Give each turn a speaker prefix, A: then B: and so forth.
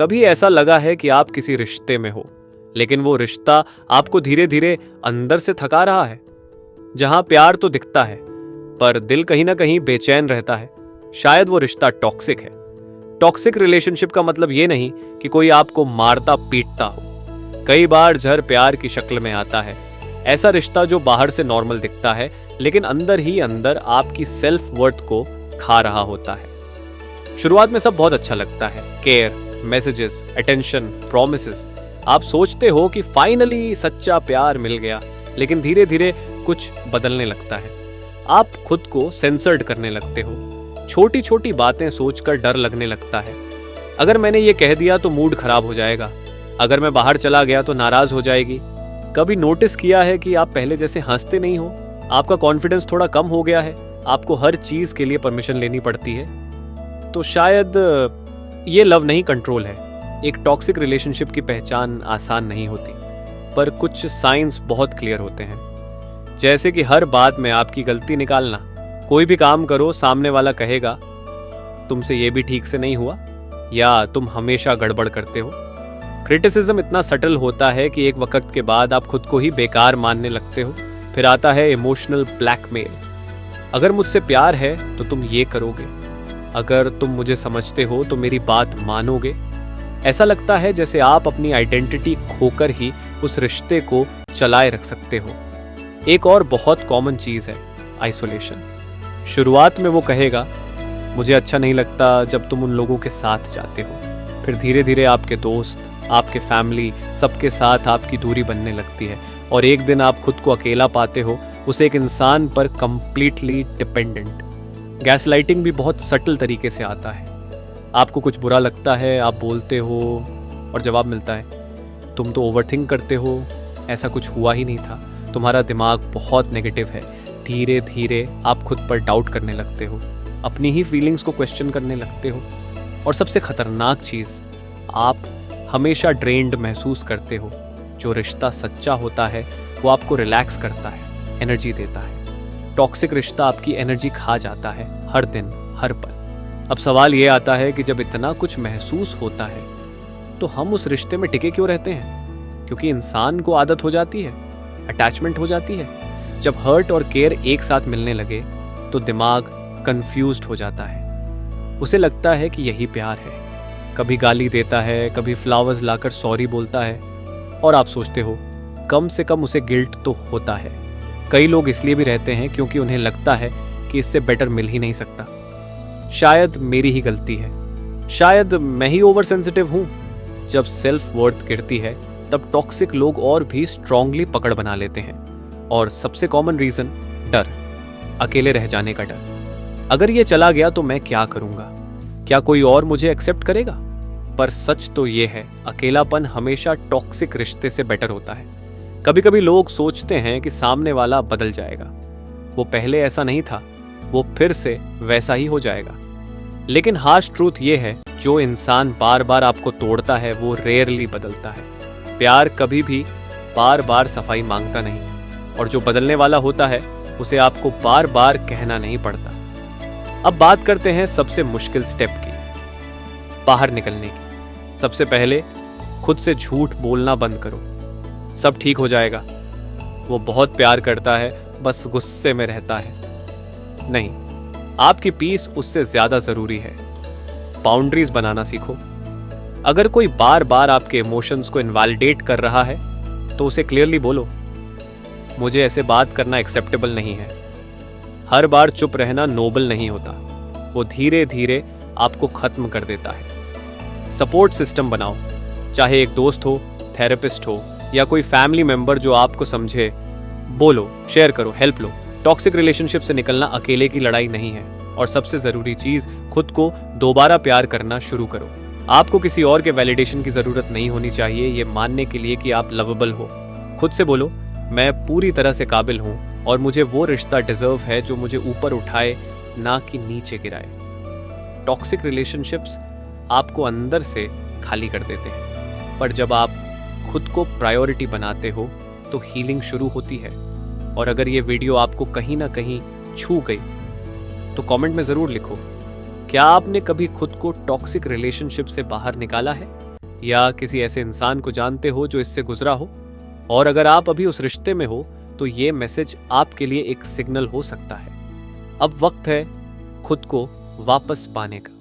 A: कभी ऐसा लगा है कि आप किसी रिश्ते में हो, लेकिन वो रिश्ता आपको धीरे धीरे अंदर से थका रहा है? जहां प्यार तो दिखता है, पर दिल कहीं ना कहीं बेचैन रहता है। शायद वो रिश्ता टॉक्सिक है। टॉक्सिक रिलेशनशिप का मतलब ये नहीं कि कोई आपको मारता पीटता हो। कई बार जहर प्यार की शक्ल में आता है। ऐसा रिश्ता जो बाहर से नॉर्मल दिखता है, लेकिन अंदर ही अंदर आपकी सेल्फ वर्थ को खा रहा होता है। शुरुआत में सब बहुत अच्छा लगता है, केयर, मैसेजेस, अटेंशन, प्रॉमिसेस। आप सोचते हो कि फाइनली सच्चा प्यार मिल गया, लेकिन धीरे धीरे कुछ बदलने लगता है। आप खुद को सेंसर्ड करने लगते हो। छोटी छोटी बातें सोचकर डर लगने लगता है। अगर मैंने ये कह दिया तो मूड खराब हो जाएगा, अगर मैं बाहर चला गया तो नाराज हो जाएगी। कभी नोटिस किया है कि आप पहले जैसे हंसते नहीं हो? आपका कॉन्फिडेंस थोड़ा कम हो गया है, आपको हर चीज के लिए परमिशन लेनी पड़ती है। तो शायद ये लव नहीं, कंट्रोल है। एक टॉक्सिक रिलेशनशिप की पहचान आसान नहीं होती, पर कुछ साइंस बहुत क्लियर होते हैं। जैसे कि हर बात में आपकी गलती निकालना। कोई भी काम करो, सामने वाला कहेगा तुमसे ये भी ठीक से नहीं हुआ, या तुम हमेशा गड़बड़ करते हो। क्रिटिसिज्म इतना सटल होता है कि एक वक्त के बाद आप खुद को ही बेकार मानने लगते हो। फिर आता है इमोशनल ब्लैकमेल। अगर मुझसे प्यार है तो तुम ये करोगे, अगर तुम मुझे समझते हो तो मेरी बात मानोगे। ऐसा लगता है जैसे आप अपनी आइडेंटिटी खोकर ही उस रिश्ते को चलाए रख सकते हो। एक और बहुत कॉमन चीज है आइसोलेशन। शुरुआत में वो कहेगा मुझे अच्छा नहीं लगता जब तुम उन लोगों के साथ जाते हो। फिर धीरे धीरे आपके दोस्त, आपके फैमिली, सबके साथ आपकी दूरी बनने लगती है, और एक दिन आप खुद को अकेला पाते हो, उस एक इंसान पर कंप्लीटली डिपेंडेंट। गैसलाइटिंग भी बहुत सटल तरीके से आता है। आपको कुछ बुरा लगता है, आप बोलते हो, और जवाब मिलता है तुम तो ओवरथिंक करते हो, ऐसा कुछ हुआ ही नहीं था, तुम्हारा दिमाग बहुत नेगेटिव है। धीरे धीरे आप खुद पर डाउट करने लगते हो, अपनी ही फीलिंग्स को क्वेश्चन करने लगते हो, और सबसे खतरनाक चीज, आप हमेशा ड्रेन्ड महसूस करते हो। जो रिश्ता सच्चा होता है वो आपको रिलैक्स करता है, एनर्जी देता है। टॉक्सिक रिश्ता आपकी एनर्जी खा जाता है, हर दिन, हर पल। अब सवाल ये आता है कि जब इतना कुछ महसूस होता है तो हम उस रिश्ते में टिके क्यों रहते हैं? क्योंकि इंसान को आदत हो जाती है, अटैचमेंट हो जाती है। जब हर्ट और केयर एक साथ मिलने लगे तो दिमाग कंफ्यूज्ड हो जाता है। उसे लगता है कि यही प्यार है। कभी गाली देता है, कभी फ्लावर्स लाकर सॉरी बोलता है, और आप सोचते हो कम से कम उसे गिल्ट तो होता है। कई लोग इसलिए भी रहते हैं क्योंकि उन्हें लगता है कि इससे बेटर मिल ही नहीं सकता। शायद मेरी ही गलती है, शायद मैं ही ओवर सेंसिटिव हूं। जब सेल्फ वर्थ गिरती है तब टॉक्सिक लोग और भी स्ट्रांगली पकड़ बना लेते हैं। और सबसे कॉमन रीजन, डर, अकेले रह जाने का डर। अगर ये चला गया तो मैं क्या करूंगा? क्या कोई और मुझे एक्सेप्ट करेगा? पर सच तो ये है, अकेलापन हमेशा टॉक्सिक रिश्ते से बेटर होता है। कभी कभी लोग सोचते हैं कि सामने वाला बदल जाएगा, वो पहले ऐसा नहीं था, वो फिर से वैसा ही हो जाएगा। लेकिन हार्श ट्रूथ ये है, जो इंसान बार बार आपको तोड़ता है वो रेयरली बदलता है। प्यार कभी भी बार बार सफाई मांगता नहीं, और जो बदलने वाला होता है उसे आपको बार बार कहना नहीं पड़ता। अब बात करते हैं सबसे मुश्किल स्टेप की, बाहर निकलने की। सबसे पहले खुद से झूठ बोलना बंद करो, सब ठीक हो जाएगा, वो बहुत प्यार करता है, बस गुस्से में रहता है। नहीं, आपकी पीस उससे ज्यादा जरूरी है। बाउंड्रीज बनाना सीखो। अगर कोई बार बार आपके इमोशंस को इनवैलिडेट कर रहा है तो उसे क्लियरली बोलो, मुझे ऐसे बात करना एक्सेप्टेबल नहीं है। हर बार चुप रहना नोबल नहीं होता, वो धीरे धीरे आपको खत्म कर देता है। सपोर्ट सिस्टम बनाओ, चाहे एक दोस्त हो, थेरेपिस्ट हो, या कोई फैमिली मेंबर जो आपको समझे। बोलो, शेयर करो, हेल्प लो। टॉक्सिक रिलेशनशिप से निकलना अकेले की लड़ाई नहीं है। और सबसे जरूरी चीज, खुद को दोबारा प्यार करना शुरू करो। आपको किसी और के वैलिडेशन की जरूरत नहीं होनी चाहिए ये मानने के लिए कि आप लवेबल हो। खुद से बोलो, मैं पूरी तरह से काबिल हूं और मुझे वो रिश्ता डिजर्व है जो मुझे ऊपर उठाए, ना कि नीचे गिराए। टॉक्सिक रिलेशनशिप्स आपको अंदर से खाली कर देते हैं, पर जब आप खुद को प्रायोरिटी बनाते हो तो हीलिंग शुरू होती है। और अगर ये वीडियो आपको कहीं ना कहीं छू गई तो कमेंट में जरूर लिखो, क्या आपने कभी खुद को टॉक्सिक रिलेशनशिप से बाहर निकाला है? या किसी ऐसे इंसान को जानते हो जो इससे गुजरा हो। और अगर आप अभी उस रिश्ते में हो तो ये मैसेज आपके लिए एक सिग्नल हो सकता है। अब वक्त है खुद को वापस पाने का।